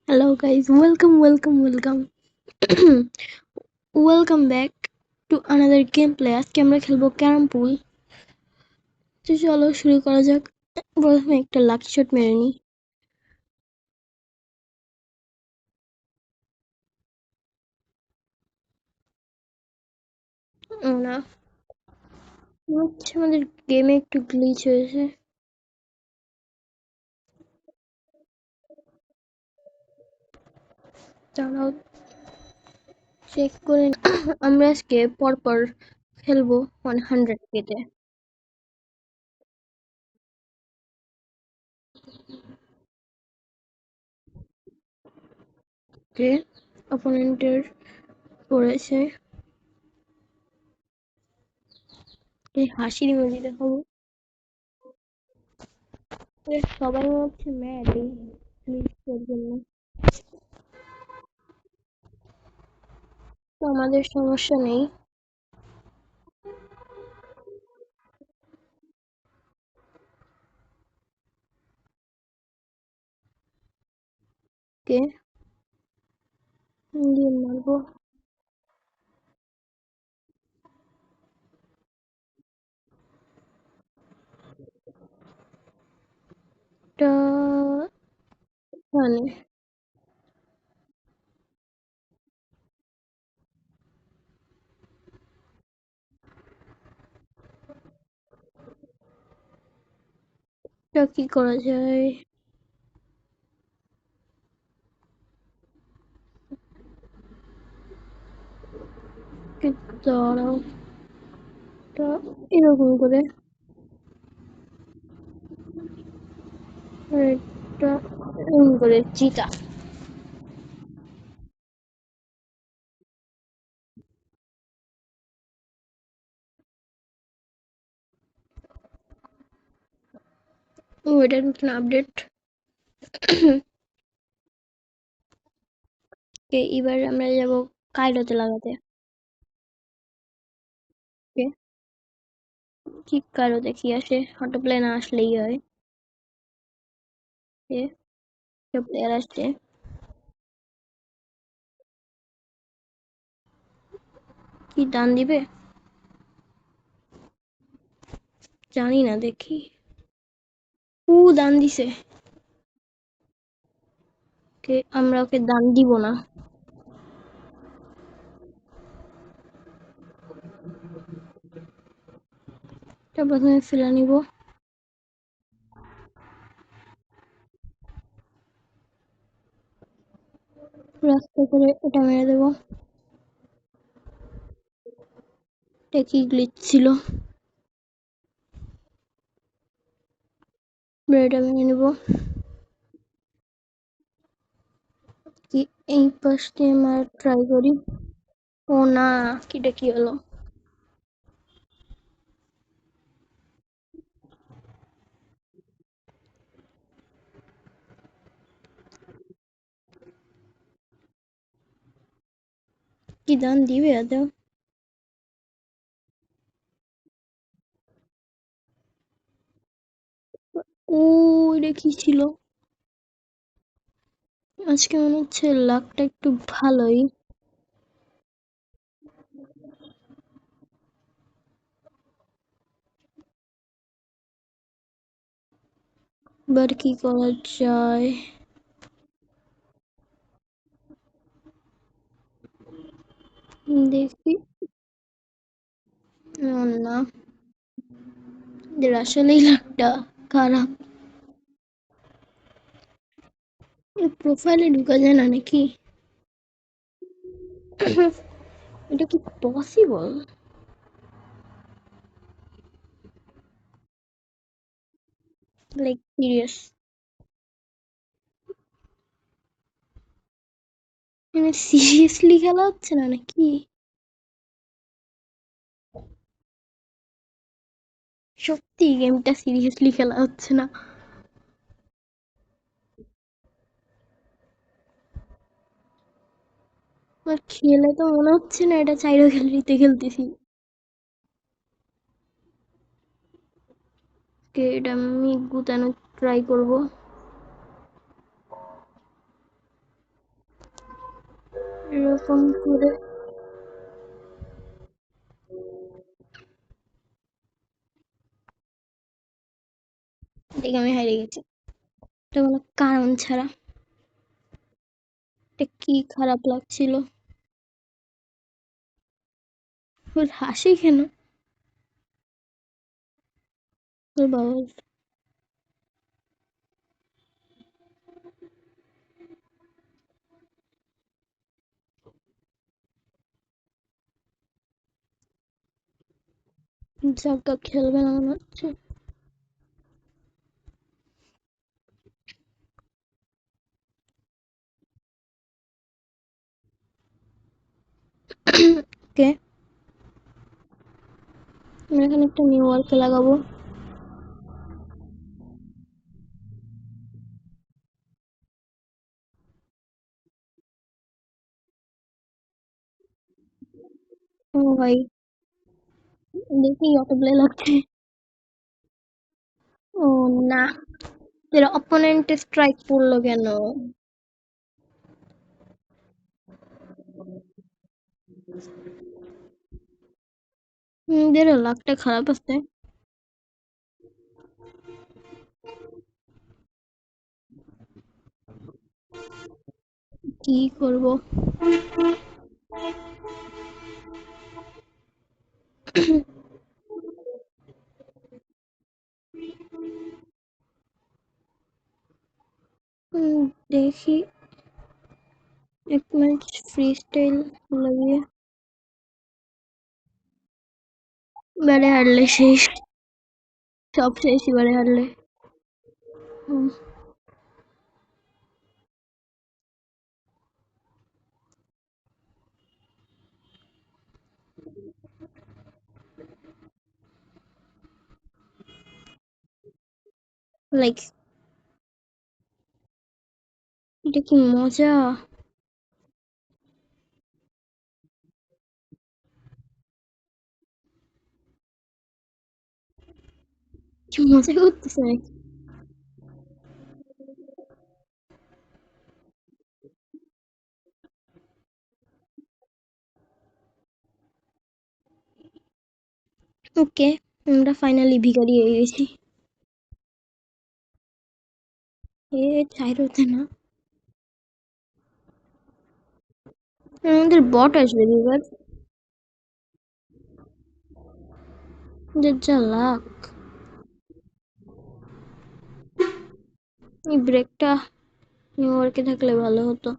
Hello guys, welcome. Welcome back to another gameplay. আজকে আমরা খেলবো ক্যারাম পুল। তো চলো শুরু করা যাক। প্রথমে একটা লাকি শট মেরে নিই। না, হচ্ছে আমাদের গেমে একটু গ্লিচ হয়েছে। দাঁড়াও চেক করে আমরা আজকে পরপর খেলবো 100 কেটে। ওকে, অপোনেন্টের পড়েছে। এই হাসির ইমোজি দেখাবো। সবাই হচ্ছে ম্যাড এই গ্লিচের জন্য। তো আমাদের সমস্যা নেই। কে দিয়ে মারবো। এটা মানে এটা কি করা যায়? দাঁড়াও, এটা এরকম করে আর এটা এরকম করে চিতা। ও, এটা নতুন আপডেট। এবার আমরা যাব কাইরোতে লাগাতে। ওকে, কি কাইরোতে কি আসে? অটো প্লে না আসলেই হয়। প্লেয়ার আসছে। কি দান দিবে জানি না, দেখি। দান দিছে। আমরা ওকে দান দিব না। এটা প্রথমে ফেলে নিব। রাস্তা করে এটা মেরে দেবো। এটা কি গ্লিচ ছিল? এটা মেরে নেব। কি এই পাশ দিয়ে আমার ট্রাই করি। ও না, কিটা কি হলো? কি দান দিবে আদৌ? ও, এটা কি ছিল? আজকে মনে হচ্ছে লাকটা একটু ভালোই। এবার কি করা যায়? দেখি। না, এদের আসলেই লাকটা খারাপ। প্রোফাইলে ঢুকা যায় না নাকি? এটা কি পসিবল? Like serious? মানে সিরিয়াসলি খেলা হচ্ছে না নাকি? সত্যি গেমটা সিরিয়াসলি খেলা হচ্ছে না। আমার খেলে তো মনে হচ্ছে না এটা চাইরো গ্যালারিতে খেলতেছি। এটা আমি গুতানো ট্রাই করব। এরকম করে দেখে আমি হারিয়ে গেছি। এটা কোনো কারণ ছাড়া। এটা কি খারাপ লাগছিল। ওর হাসি কেন? ওর বাবা জাগা খেলবে না মনে হচ্ছে। ওকে, আমরা এখানে একটা নিউ ওয়ার্কে লাগাবো। ও ভাই, দেখি অটো প্লে লাগছে। ও না, এর অপোনেন্টে স্ট্রাইক পড়লো কেন? এদের লাকটা খারাপ আছে। কি করব? দেখি এক ম্যাচ ফ্রি স্টাইল লাগিয়ে। এবারে হারলে শেষ, সব শেষ এবারে হারলে। লাইক, এটা কি মজা! কি মজা করতেছে নাকি? ওকে, আমরা ফাইনালি ভিখারি হয়ে গেছি। এ চাইরোতে না, আমাদের বট আসবে এবার। যে যা লাক! এই ব্রেকটা নিউ ইয়র্কে থাকলে ভালো হতো।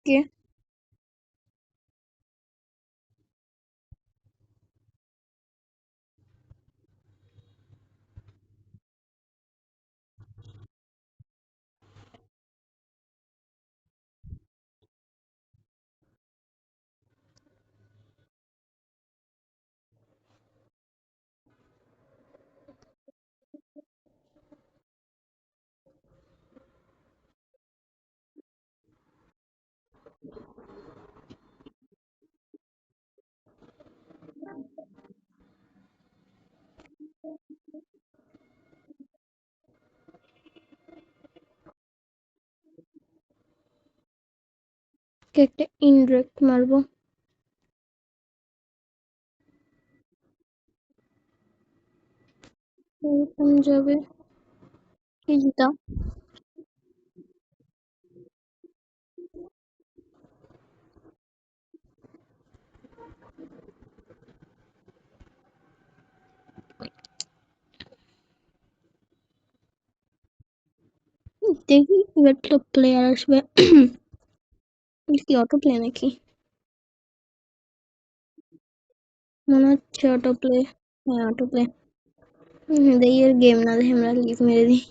কে? কে একটা ইনডিরেক্ট মারবো। এরকম যাবে কি জুতা? দেখি এবার তো প্লেয়ার আসবে। এটা কি অটো প্লে নাকি? মনে হচ্ছে অটো প্লে। হ্যাঁ, অটো প্লে। দেখি আর গেম না দেখে আমরা লিভ মেরে দিই।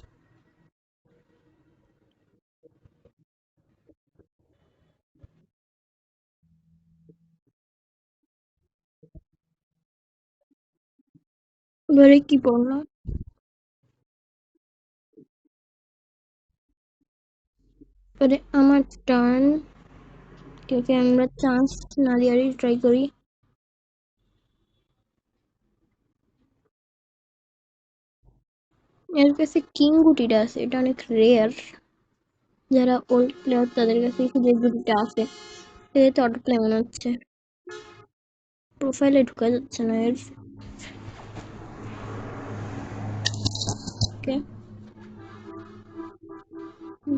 এবারে কি পড়লাম? এবারে আমার টার্ন। কেউকে আমরা চান্স না দেওয়ারই ট্রাই করি। এর কাছে কিং গুটিটা আছে, এটা অনেক রেয়ার। যারা ওল্ড প্লেয়ার তাদের কাছে শুধু এই গুটিটা আছে। এতে তো অটো প্লে মনে হচ্ছে। প্রোফাইলে ঢুকা যাচ্ছে না এর। ওকে,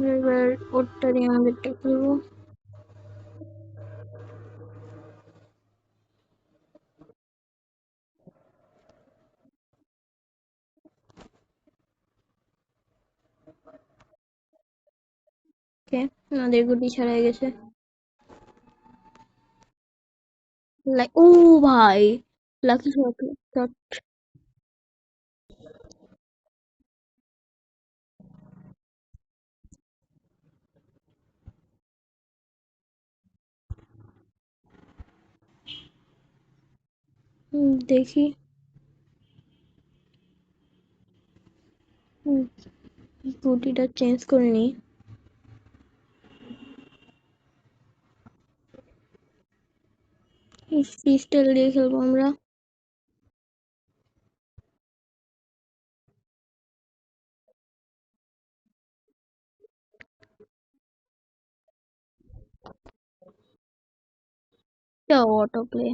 এবার ওরটা দিয়ে আমাদেরটা খুলবো। ওকে, আমাদের গুটি ছাড়াই গেছে। লাইক ও ভাই, লাকি শট। দেখি। গুটিটা চেঞ্জ করে নি। পিস্টল দিয়ে খেলবো আমরা। Auto play.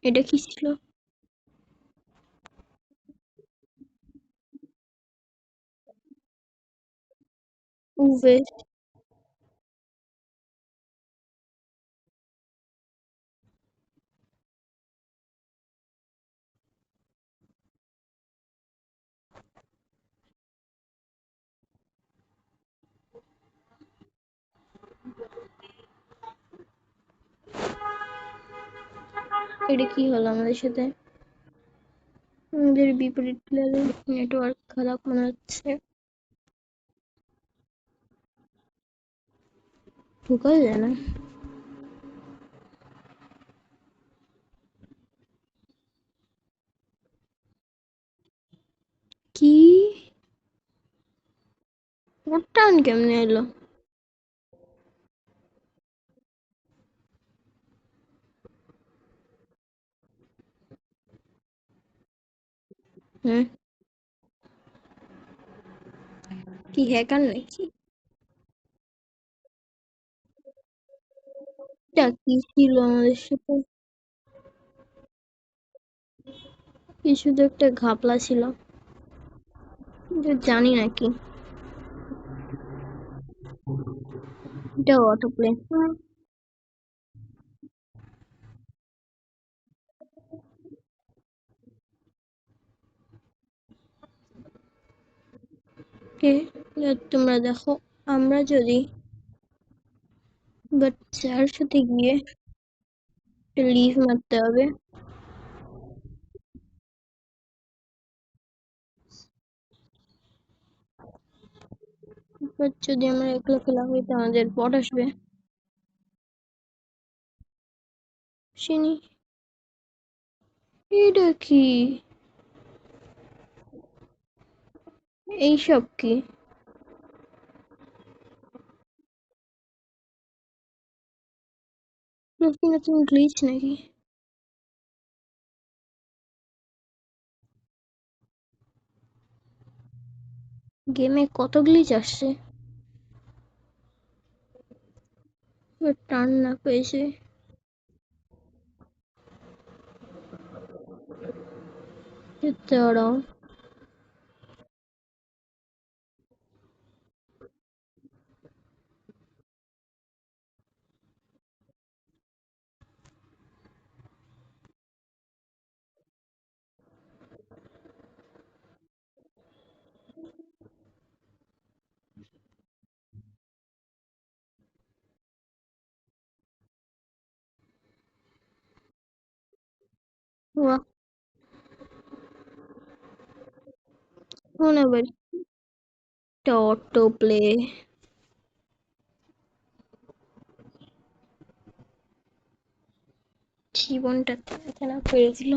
এটা কি ছিল? উভে। এটা কি হলো আমাদের সাথে? আমাদের বিপরীত প্লেয়ারের নেটওয়ার্ক খারাপ মনে হচ্ছে। ঢোকা যায় না। কি? টান কেমনে এলো? হ্যাঁ, কি হ্যাকার নাকি? এটা কি ছিল আমাদের সাথে? কি শুধু একটা ঘাপলা ছিল, কিন্তু জানি না কি। এটা অটো প্লে। কে? তোমরা দেখো, আমরা যদি বাট যার সাথে গিয়ে লিভ মারতে হবে। বাট যদি আমরা একলা খেলা হই তো আমাদের বট আসবে। চিনি। এটা কি? এইসব কি? নতুন নতুন গ্লিচ নাকি? গেমে কত গ্লিচ আসছে। টার্ন না পেয়েছে। দাঁড়াও। বাহ! এখন আবার একটা অটো প্লে জীবনটা থেনা থেনা করে দিল।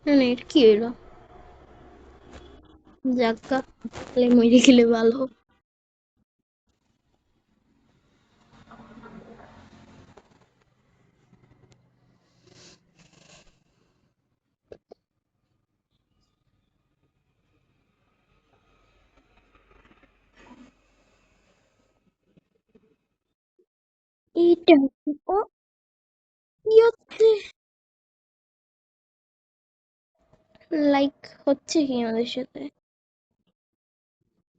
না না, এটা কি হইলো? যাক্কা, তাহলে মরে গেলে ভালো। এইটা ও কি হচ্ছে? লাইক হচ্ছে কি আমাদের সাথে?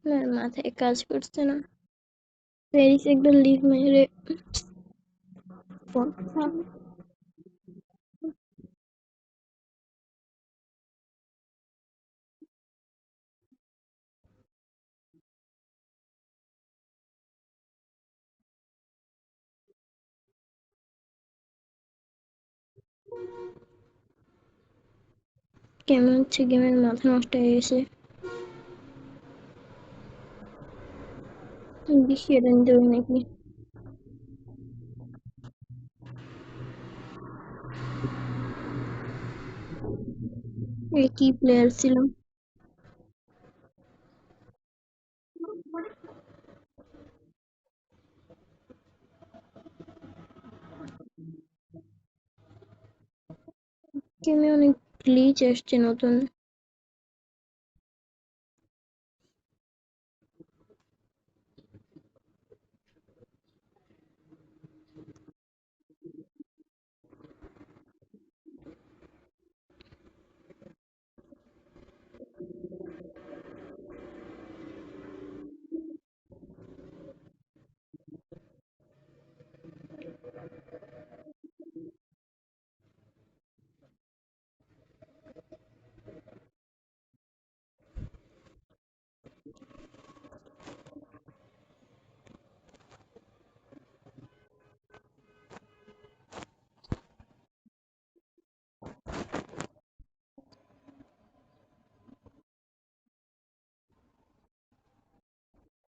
আমার মাথায় কাজ করছে না। প্যারিস একদম লিভ মেরে কেমন হচ্ছে, গেমের মাথা নষ্ট হয়ে গেছে। দেখিয়ে দেন দেবে নাকি? কি প্লেয়ার ছিল? গেমে অনেক গ্লিচ আসছে নতুন।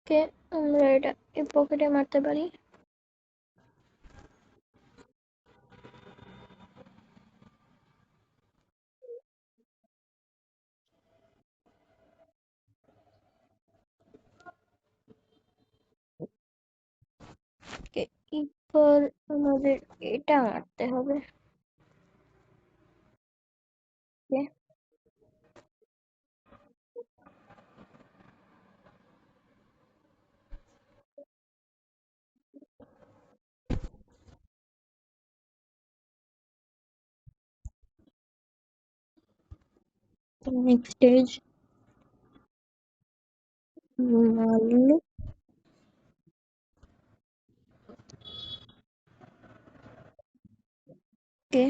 কে, আমরা এটা এই পকেটে মারতে পারি। কে, এরপর আমাদের এটা মারতে হবে। কে, নেক্সট স্টেজ মারলো। কে,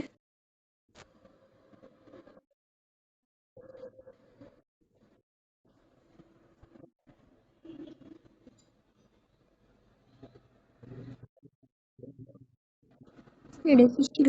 এটা কি ছিল?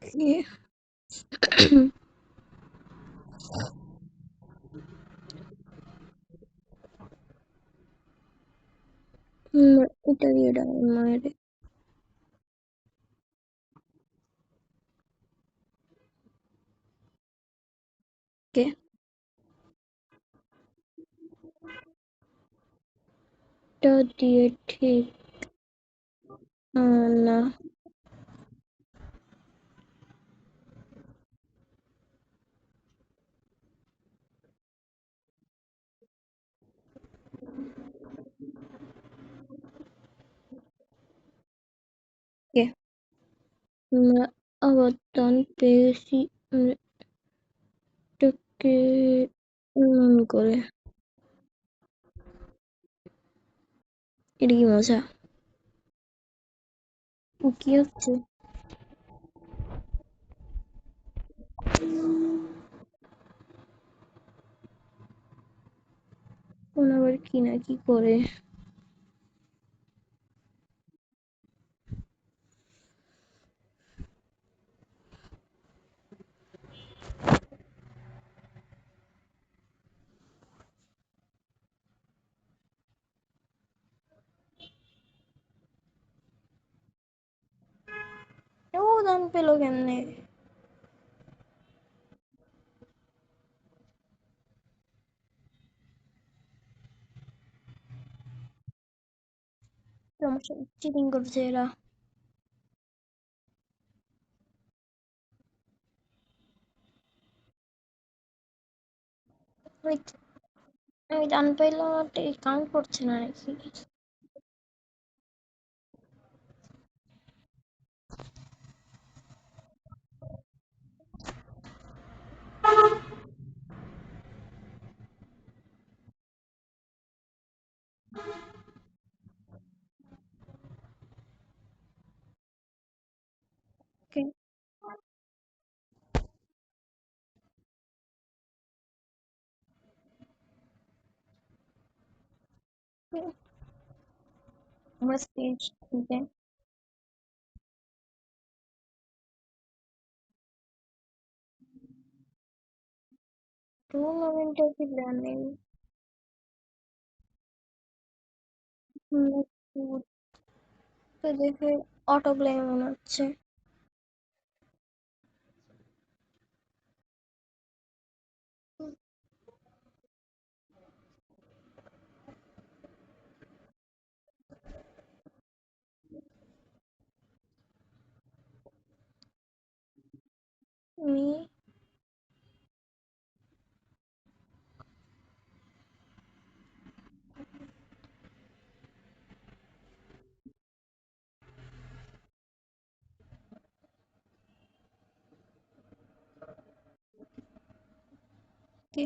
কে, এটা দিয়ে মায়ের। কে, টা দিয়ে ঠিক না। কে আমরা আবর্তন পেয়েছি এটাকে করে। এটা কি মজা? কি হচ্ছে? কোন আবার কি না কি করে? ও দান পেলো কেমনে? সমস্যা, চিটিং করছে এরা। Wait, আমি ডান পাইলাম, কাউন্ট করছে না নাকি? ওকে, আমরা স্টেজ থেকে 2 মোমেন্টের কি প্ল্যানিং? তো দেখে অটো প্লে মনে হচ্ছে। আমি কি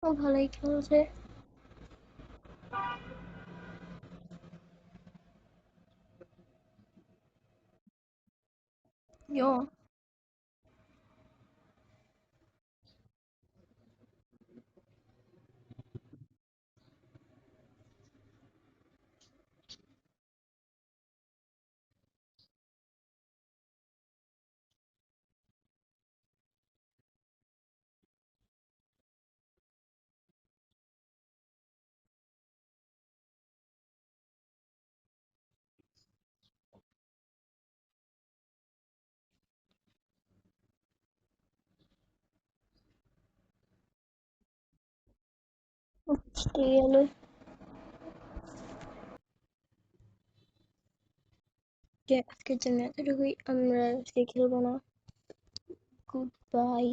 ও ভালোই খেলছে। ইয়ো, জিতে গেল। যে আজকের জন্য এতটুকুই, আমরা আজকে খেলবো না। Good bye.